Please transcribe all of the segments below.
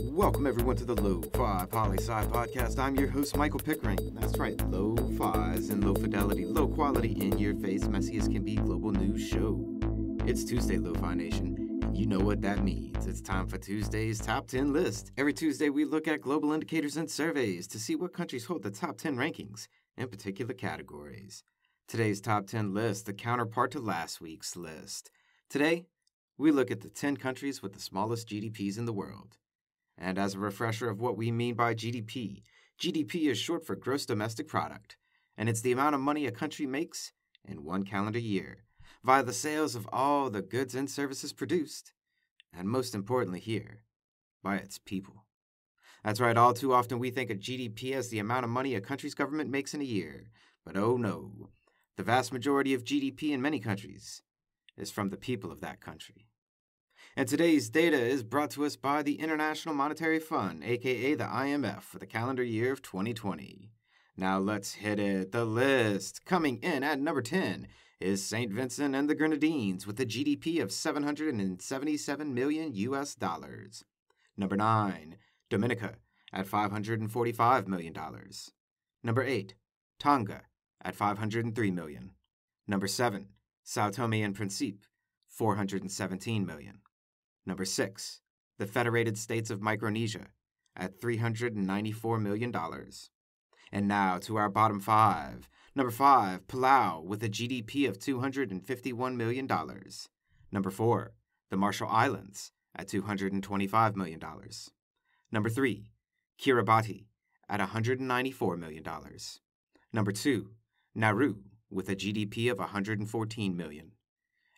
Welcome everyone to the Lofi Poli Sci podcast. I'm your host, Michael Pickering. That's right, Lo-Fi's and low fidelity, low quality, in your face, messy as can be global news show. It's Tuesday, Lo-Fi Nation, and you know what that means. It's time for Tuesday's Top 10 list. Every Tuesday, we look at global indicators and surveys to see what countries hold the top 10 rankings in particular categories. Today's Top 10 list, the counterpart to last week's list. Today, we look at the 10 countries with the smallest GDPs in the world. And as a refresher of what we mean by GDP, GDP is short for Gross Domestic Product, and it's the amount of money a country makes in one calendar year via the sales of all the goods and services produced, and most importantly here, by its people. That's right, all too often we think of GDP as the amount of money a country's government makes in a year, but oh no, the vast majority of GDP in many countries is from the people of that country. And today's data is brought to us by the International Monetary Fund, aka the IMF, for the calendar year of 2020. Now let's hit it. The list coming in at number 10 is St. Vincent and the Grenadines with a GDP of $777 million US dollars. Number 9, Dominica at $545 million. Number 8, Tonga at $503 million. Number 7, Sao Tome and Principe, $417 million. Number 6, the Federated States of Micronesia at $394 million. And now to our bottom 5. Number 5, Palau with a GDP of $251 million. Number 4, the Marshall Islands at $225 million. Number 3, Kiribati at $194 million. Number 2, Nauru with a GDP of $114 million.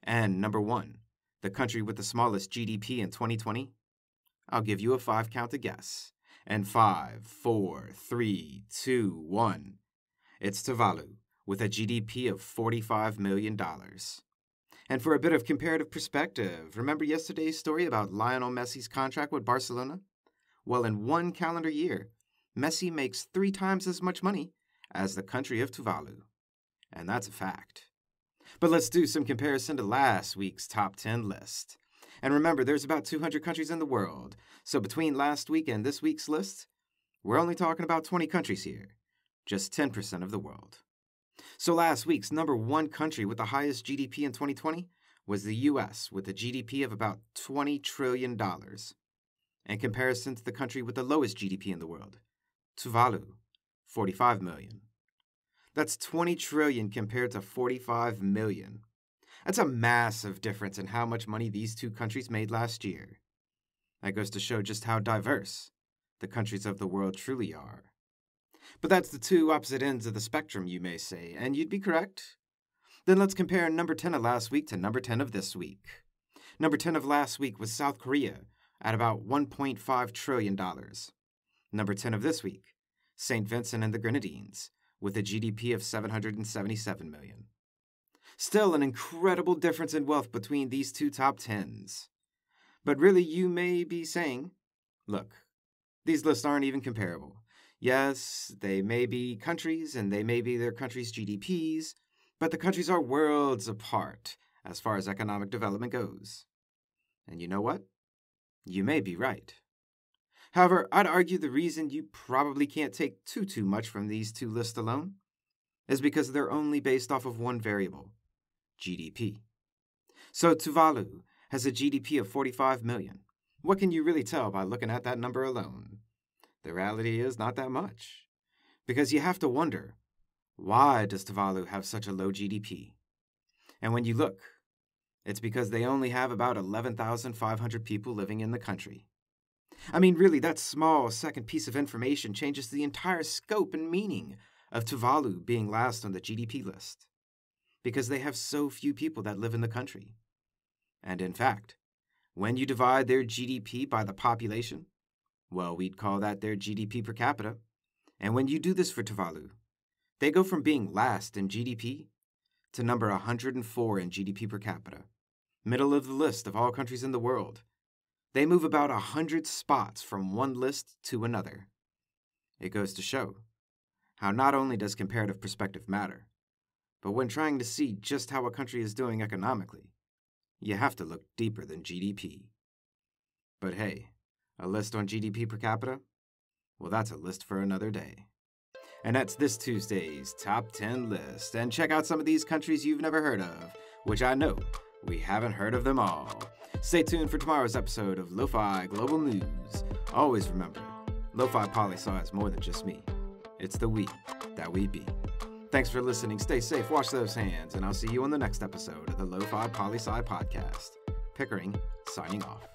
And number 1, the country with the smallest GDP in 2020? I'll give you a 5 count to guess. And 5, 4, 3, 2, 1. It's Tuvalu with a GDP of $45 million. And for a bit of comparative perspective, remember yesterday's story about Lionel Messi's contract with Barcelona? Well, in one calendar year, Messi makes 3 times as much money as the country of Tuvalu. And that's a fact. But let's do some comparison to last week's top 10 list. And remember, there's about 200 countries in the world. So between last week and this week's list, we're only talking about 20 countries here. Just 10% of the world. So last week's number 1 country with the highest GDP in 2020 was the U.S. with a GDP of about $20 trillion. In comparison to the country with the lowest GDP in the world, Tuvalu, $45 million. That's 20 trillion compared to 45 million. That's a massive difference in how much money these two countries made last year. That goes to show just how diverse the countries of the world truly are. But that's the two opposite ends of the spectrum, you may say, and you'd be correct. Then let's compare number 10 of last week to number 10 of this week. Number 10 of last week was South Korea at about $1.5 trillion. Number 10 of this week, St. Vincent and the Grenadines, with a GDP of $777 million. Still an incredible difference in wealth between these two top 10s. But really, you may be saying, look, these lists aren't even comparable. Yes, they may be countries and they may be their countries' GDPs, but the countries are worlds apart as far as economic development goes. And you know what? You may be right. However, I'd argue the reason you probably can't take too much from these two lists alone is because they're only based off of one variable, GDP. So Tuvalu has a GDP of 45 million. What can you really tell by looking at that number alone? The reality is not that much. Because you have to wonder, why does Tuvalu have such a low GDP? And when you look, it's because they only have about 11,500 people living in the country. I mean, really, that small second piece of information changes the entire scope and meaning of Tuvalu being last on the GDP list, because they have so few people that live in the country. And in fact, when you divide their GDP by the population, well, we'd call that their GDP per capita. And when you do this for Tuvalu, they go from being last in GDP to number 104 in GDP per capita, middle of the list of all countries in the world. They move about 100 spots from one list to another. It goes to show how not only does comparative perspective matter, but when trying to see just how a country is doing economically, you have to look deeper than GDP. But hey, A list on GDP per capita? Well, that's a list for another day. And that's this Tuesday's Top 10 list. And check out some of these countries you've never heard of, which I know we haven't heard of them all. Stay tuned for tomorrow's episode of Lo-Fi Global News. Always remember, Lofi Poli Sci is more than just me. It's the we that we be. Thanks for listening. Stay safe, wash those hands, and I'll see you on the next episode of the Lofi Poli Sci podcast. Pickering, signing off.